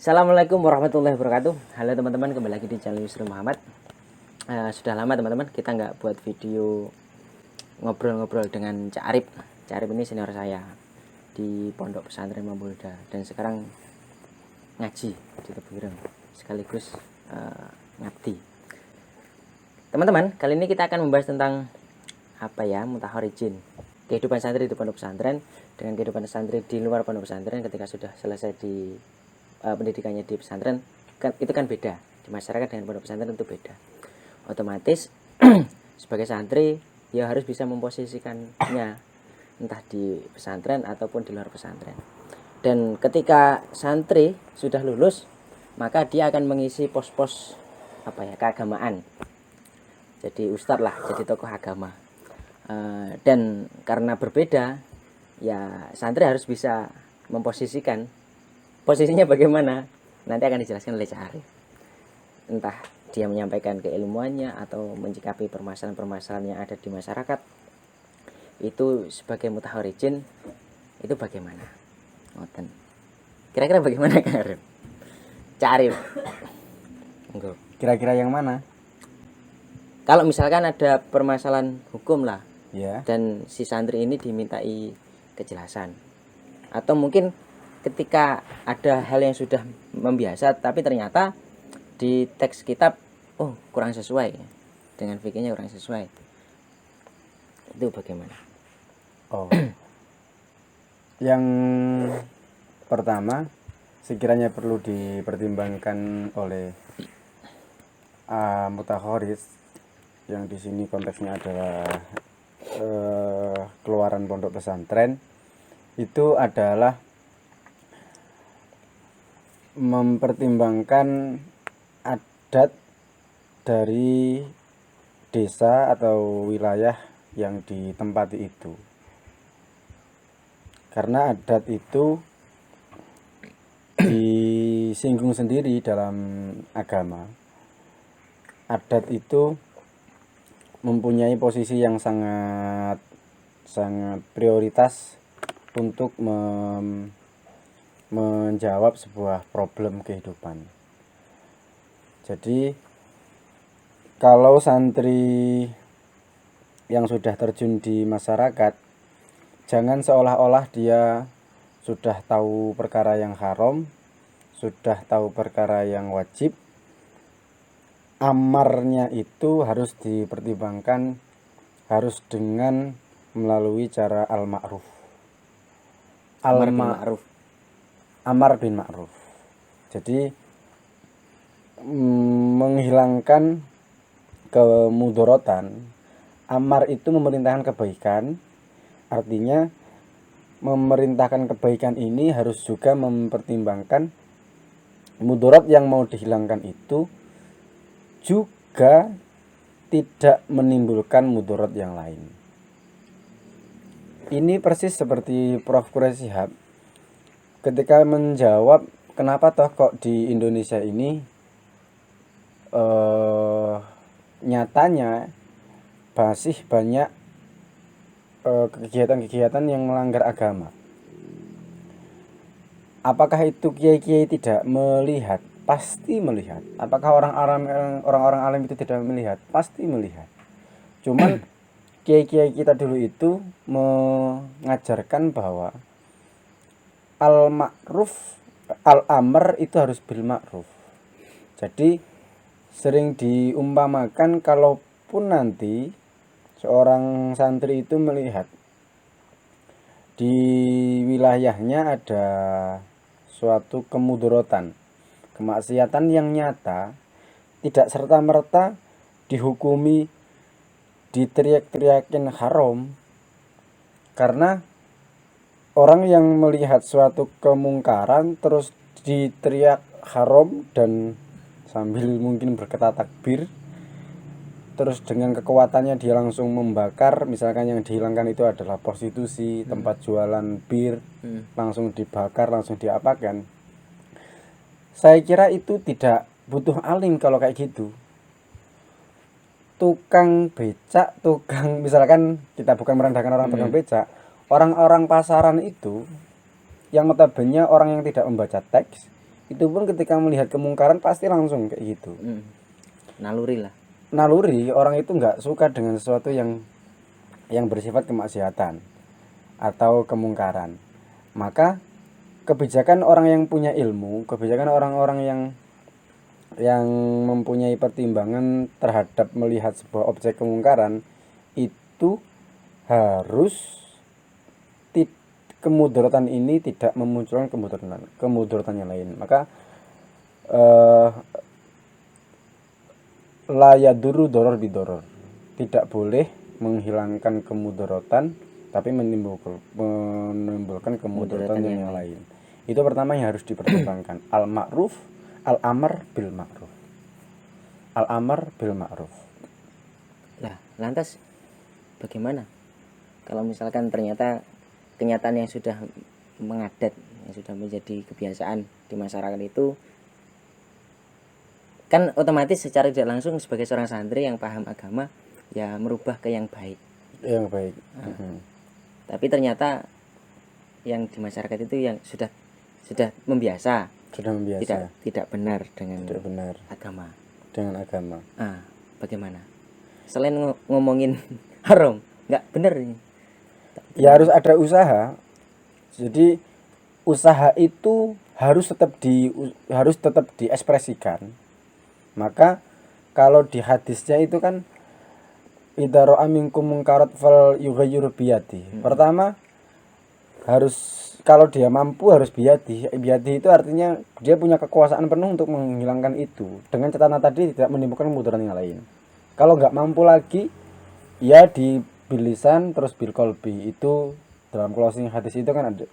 Assalamualaikum warahmatullahi wabarakatuh. Halo teman-teman, kembali lagi di channel Yusri Muhammad. Sudah lama teman-teman kita nggak buat video ngobrol-ngobrol dengan Cak Arif. Cak Arif ini senior saya di Pondok Pesantren Mambulda dan sekarang ngaji di Tebuireng sekaligus ngabdi. Teman-teman, kali ini kita akan membahas tentang mutahorijin, kehidupan santri di pondok pesantren dengan kehidupan santri di luar pondok pesantren ketika sudah selesai di pendidikannya di pesantren. Itu kan beda, di masyarakat dengan pondok pesantren itu beda. Otomatis sebagai santri dia harus bisa memposisikannya entah di pesantren ataupun di luar pesantren. Dan ketika santri sudah lulus, maka dia akan mengisi pos-pos keagamaan. Jadi ustadz lah, jadi tokoh agama. Dan karena berbeda, ya santri harus bisa memposisikan posisinya bagaimana, nanti akan dijelaskan oleh Cak Arif. Entah dia menyampaikan keilmuannya atau menyikapi permasalahan-permasalahan yang ada di masyarakat itu sebagai mutahorijin, itu bagaimana? Ngoten. Kira-kira bagaimana Kak Arif? Cak Arif. Enggak. Kira-kira yang mana? Kalau misalkan ada permasalahan hukum lah, Ya. dan si santri ini dimintai kejelasan, atau mungkin ketika ada hal yang sudah membiasa tapi ternyata di teks kitab kurang sesuai dengan fikihnya, kurang sesuai, itu bagaimana? Yang pertama sekiranya perlu dipertimbangkan oleh mutakhoriz, yang di sini konteksnya adalah keluaran pondok pesantren, itu adalah mempertimbangkan adat dari desa atau wilayah yang ditempati itu. Karena adat itu disinggung sendiri dalam agama. Adat itu mempunyai posisi yang sangat prioritas untuk menjawab sebuah problem kehidupan. Jadi kalau santri yang sudah terjun di masyarakat, jangan seolah-olah dia sudah tahu perkara yang haram, sudah tahu perkara yang wajib. Amarnya itu harus dipertimbangkan, harus dengan melalui cara al-ma'ruf. Amar bin ma'ruf. Jadi menghilangkan kemudorotan. Amar itu memerintahkan kebaikan. Artinya memerintahkan kebaikan ini harus juga mempertimbangkan mudarat yang mau dihilangkan itu juga tidak menimbulkan mudarat yang lain. Ini persis seperti Prof. Quraish Shihab ketika menjawab kenapa toh kok di Indonesia ini nyatanya masih banyak kegiatan-kegiatan yang melanggar agama. Apakah itu kiai-kiai tidak melihat? Pasti melihat. Apakah orang-orang alim itu tidak melihat? Pasti melihat. Cuman kiai-kiai kita dulu itu mengajarkan bahwa al-ma'ruf, al-amr itu harus bil ma'ruf. Jadi sering diumpamakan kalaupun nanti seorang santri itu melihat di wilayahnya ada suatu kemudorotan, kemaksiatan yang nyata, tidak serta-merta dihukumi, diteriak-teriakin haram, karena orang yang melihat suatu kemungkaran terus diteriak haram dan sambil mungkin berkata takbir, terus dengan kekuatannya dia langsung membakar. Misalkan yang dihilangkan itu adalah prostitusi, tempat jualan bir, langsung dibakar, langsung diapakan. Saya kira itu tidak butuh alim kalau kayak gitu. Tukang becak, misalkan kita bukan merendahkan orang tukang becak, orang-orang pasaran itu yang notabene orang yang tidak membaca teks, itu pun ketika melihat kemungkaran pasti langsung kayak gitu. Naluri lah. Naluri orang itu nggak suka dengan sesuatu yang bersifat kemaksiatan atau kemungkaran. Maka kebijakan orang yang punya ilmu, kebijakan orang-orang yang mempunyai pertimbangan terhadap melihat sebuah objek kemungkaran itu harus kemudaratan ini tidak memunculkan kemudaratan yang lain. Maka la yadurru doror bidoror, tidak boleh menghilangkan kemudaratan tapi menimbulkan kemudaratan yang lain. Itu pertama yang harus dipertimbangkan. Al ma'ruf, al amar bil ma'ruf. Al amar bil ma'ruf. Lah, lantas bagaimana kalau misalkan ternyata kenyataan yang sudah mengadat, yang sudah menjadi kebiasaan di masyarakat itu, kan otomatis secara tidak langsung sebagai seorang santri yang paham agama ya merubah ke yang baik. Yang baik. Tapi ternyata yang di masyarakat itu yang sudah membiasa, tidak benar dengan agama. Dengan agama. Bagaimana? Selain ngomongin haram, nggak benar ini. Ya harus ada usaha. Jadi usaha itu harus tetap diekspresikan. Maka kalau di hadisnya itu kan idza ra'a minkum munkarat fal yughayyiru biyadi. Pertama harus, kalau dia mampu harus biyadi. Biyadi itu artinya dia punya kekuasaan penuh untuk menghilangkan itu. Dengan catatan tadi tidak menimbulkan kemudaratan yang lain. Kalau nggak mampu lagi, ya di bilisan terus bil qalbi. Itu dalam closing hadis itu kan ada,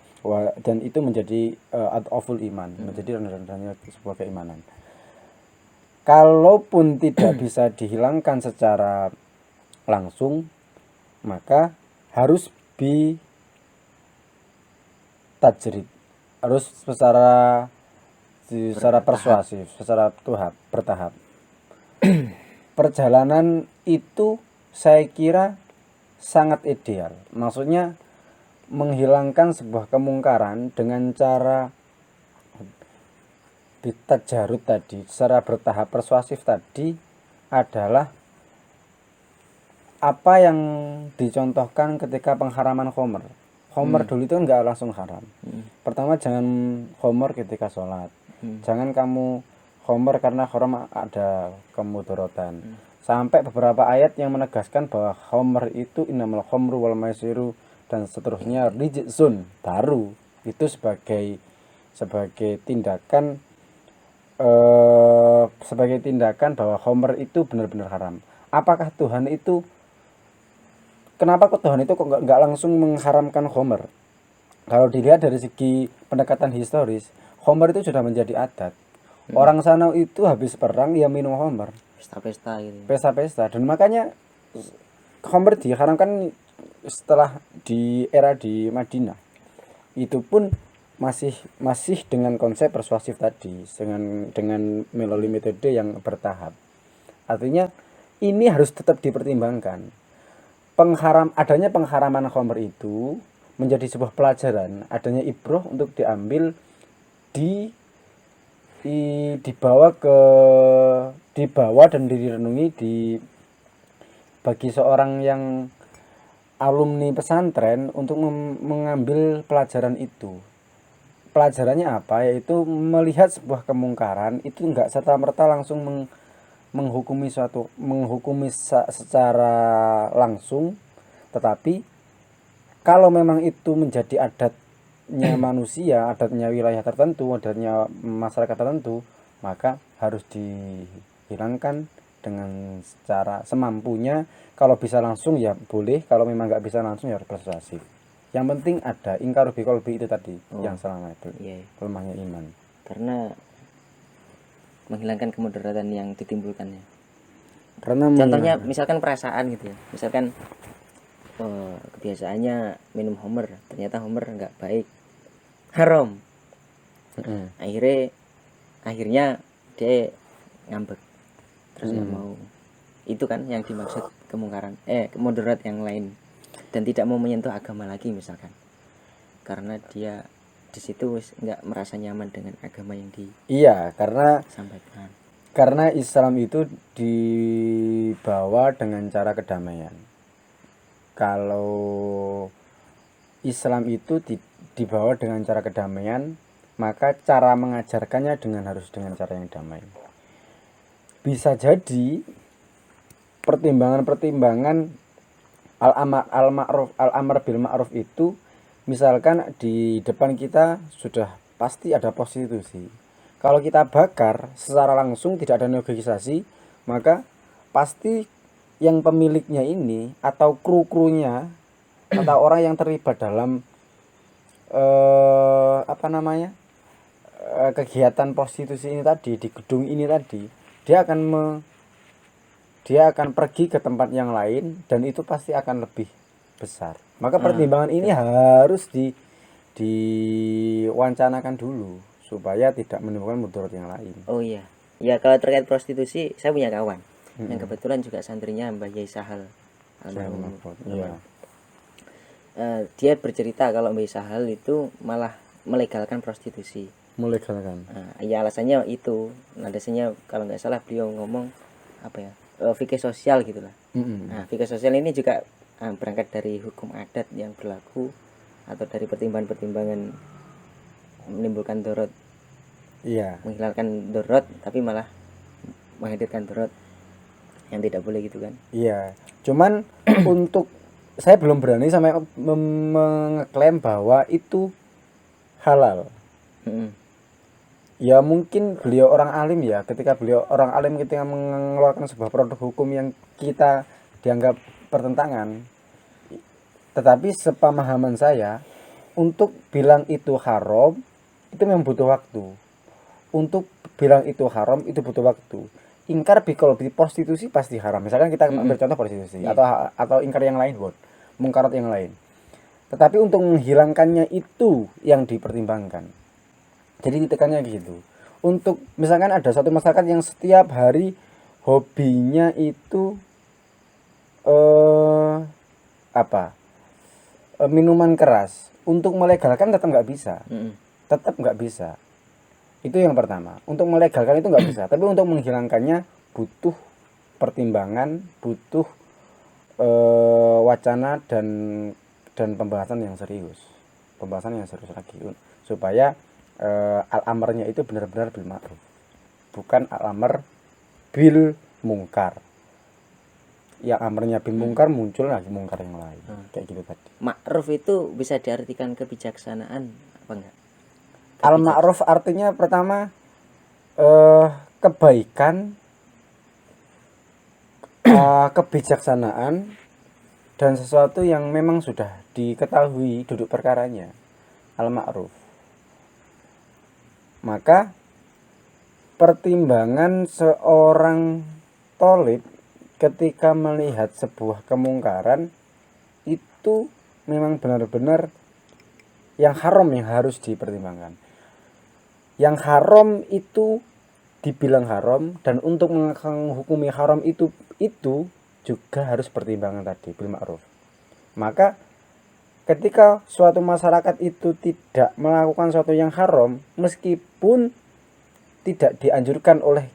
dan itu menjadi adhaful iman, menjadi rendah-rendahnya sebuah keimanan. Kalaupun tidak bisa dihilangkan secara langsung, maka harus tajrid, harus secara persuasif, secara bertahap. Perjalanan itu saya kira sangat ideal. Maksudnya menghilangkan sebuah kemungkaran dengan cara bitajarud tadi, secara bertahap persuasif tadi adalah apa yang dicontohkan ketika pengharaman khomer. Khomer dulu itu enggak langsung haram. Pertama, jangan khomer ketika sholat. Jangan kamu khomer karena haram ada kemudaratan. Sampai beberapa ayat yang menegaskan bahwa khomer itu innamal khomru wal maisiru dan seterusnya rijsun, baru itu sebagai tindakan bahwa khomer itu benar-benar haram. Apakah Tuhan itu, kenapa kok Tuhan itu kok nggak langsung mengharamkan khomer? Kalau dilihat dari segi pendekatan historis, khomer itu sudah menjadi adat. Orang sana itu habis perang ya minum khomer. Pesta-pesta gitu. Pesta-pesta, dan makanya khomer diharamkan setelah di era di Madinah. Itu pun masih dengan konsep persuasif tadi, dengan melalui metode yang bertahap. Artinya ini harus tetap dipertimbangkan. Adanya pengharaman khamr itu menjadi sebuah pelajaran, adanya ibroh untuk diambil, dibawa dan direnungi bagi seorang yang alumni pesantren untuk mengambil pelajaran itu. Pelajarannya apa? Yaitu melihat sebuah kemungkaran itu enggak serta-merta langsung menghukumi secara langsung, tetapi kalau memang itu menjadi adatnya manusia, adatnya wilayah tertentu, adatnya masyarakat tertentu, maka harus dihilangkan dengan secara semampunya. Kalau bisa langsung ya boleh, kalau memang nggak bisa langsung ya harus persuasif. Yang penting ada ingkar bi qalbi itu tadi, yang selama itu lemahnya iman. Karena menghilangkan kemudaratan yang ditimbulkannya. Karena contohnya misalkan perasaan gitu ya, misalkan kebiasaannya minum homer, ternyata homer nggak baik, haram. Akhirnya dia ngambek, terus nggak mau. Itu kan yang dimaksud kemungkaran, kemudarat yang lain, dan tidak mau menyentuh agama lagi misalkan, karena dia di situ wis nggak merasa nyaman dengan agama yang Iya, disampaikan. karena Islam itu dibawa dengan cara kedamaian. Kalau Islam itu dibawa dengan cara kedamaian, maka cara mengajarkannya harus dengan cara yang damai. Bisa jadi pertimbangan-pertimbangan al-amr bil ma'ruf itu, misalkan di depan kita sudah pasti ada prostitusi. Kalau kita bakar secara langsung tidak ada negosiasi, maka pasti yang pemiliknya ini atau kru-krunya atau orang yang terlibat dalam kegiatan prostitusi ini tadi di gedung ini tadi, dia akan pergi ke tempat yang lain dan itu pasti akan lebih besar. Maka pertimbangan ini harus diwancanakan dulu supaya tidak menimbulkan mudarat yang lain. Oh iya. Ya kalau terkait prostitusi, saya punya kawan yang kebetulan juga santrinya Mbah Yai Sahal. Iya. Dia bercerita kalau Mbah Yai Sahal itu malah melegalkan prostitusi. Melegalkan. Ya alasannya itu, nadanya kalau nggak salah beliau ngomong apa ya, fikih sosial gitulah. Nah, fikih sosial ini juga berangkat dari hukum adat yang berlaku atau dari pertimbangan-pertimbangan menimbulkan dorot, Iya, menghilangkan dorot tapi malah menghadirkan dorot yang tidak boleh gitu kan. iya. Cuman untuk saya belum berani sampai mengeklaim bahwa itu halal. Ya mungkin beliau orang alim ya, ketika mengeluarkan sebuah produk hukum yang kita dianggap bertentangan. Tetapi sepemahaman saya, untuk bilang itu haram itu memang butuh waktu. Untuk bilang itu haram itu butuh waktu. Ingkar kalau di prostitusi pasti haram. Misalkan kita ambil contoh prostitusi atau ingkar yang lain, mungkarat yang lain. Tetapi untuk menghilangkannya itu yang dipertimbangkan. Jadi ditekannya gitu. Untuk misalkan ada suatu masyarakat yang setiap hari hobinya itu minuman keras, untuk melegalkan tetap nggak bisa. Itu yang pertama. Untuk melegalkan itu nggak bisa, tapi untuk menghilangkannya butuh pertimbangan, butuh wacana dan pembahasan yang serius lagi, supaya al-amarnya itu benar-benar bil ma'ruf, bukan al-amr bil mungkar. Yang amarnya bil mungkar muncul lagi mungkar yang lain. Kayak gitu tadi. Ma'ruf itu bisa diartikan kebijaksanaan apa enggak? Al-ma'ruf artinya pertama kebaikan, kebijaksanaan, dan sesuatu yang memang sudah diketahui duduk perkaranya. Al-ma'ruf. Maka pertimbangan seorang thalib ketika melihat sebuah kemungkaran itu memang benar-benar yang haram yang harus dipertimbangkan. Yang haram itu dibilang haram, dan untuk menghukumi haram itu juga harus pertimbangan tadi bil ma'ruf. Maka ketika suatu masyarakat itu tidak melakukan sesuatu yang haram, meskipun tidak dianjurkan oleh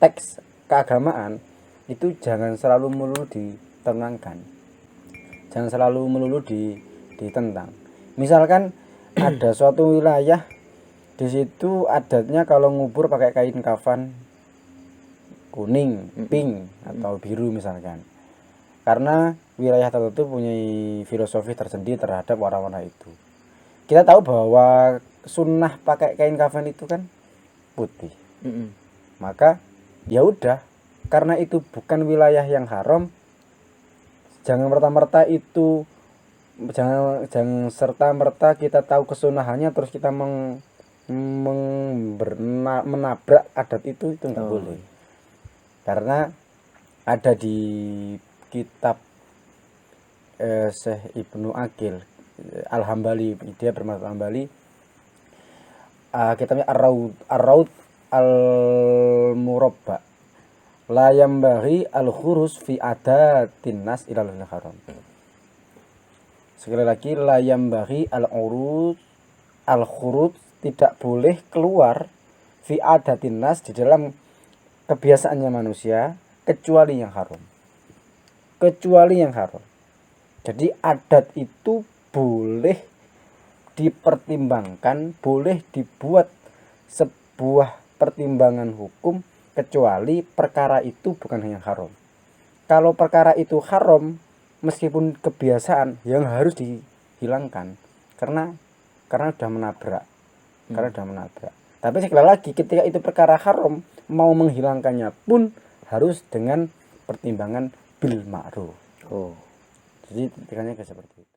teks keagamaan, itu jangan selalu melulu ditenangkan, jangan selalu melulu ditentang. Misalkan ada suatu wilayah di situ adatnya kalau ngubur pakai kain kafan kuning, pink atau biru misalkan, karena wilayah tertentu punya filosofi tersendiri terhadap warna-warna itu. Kita tahu bahwa sunnah pakai kain kafan itu kan putih. Maka ya udah, karena itu bukan wilayah yang haram, jangan serta-merta kita tahu kesunahannya terus kita menabrak adat itu nggak boleh. Karena ada di kitab Syekh Ibnu Aqil Al-Hambali, dia bermadzhab Hambali, kitabnya Ar-Raud Al-Murabba, la yambaghi al-khurus fi adatin nas ilal haram. Sekali lagi, layam bagi al-khuruj tidak boleh keluar fi adatin nas di dalam kebiasaannya manusia kecuali yang haram. Kecuali yang haram. Jadi adat itu boleh dipertimbangkan, boleh dibuat sebuah pertimbangan hukum kecuali perkara itu bukan yang haram. Kalau perkara itu haram, meskipun kebiasaan yang harus dihilangkan karena sudah menabrak. Karena sudah menabrak. Tapi sekali lagi ketika itu perkara haram, mau menghilangkannya pun harus dengan pertimbangan bil ma'ruf. Oh. Jadi titiknya kayak seperti itu.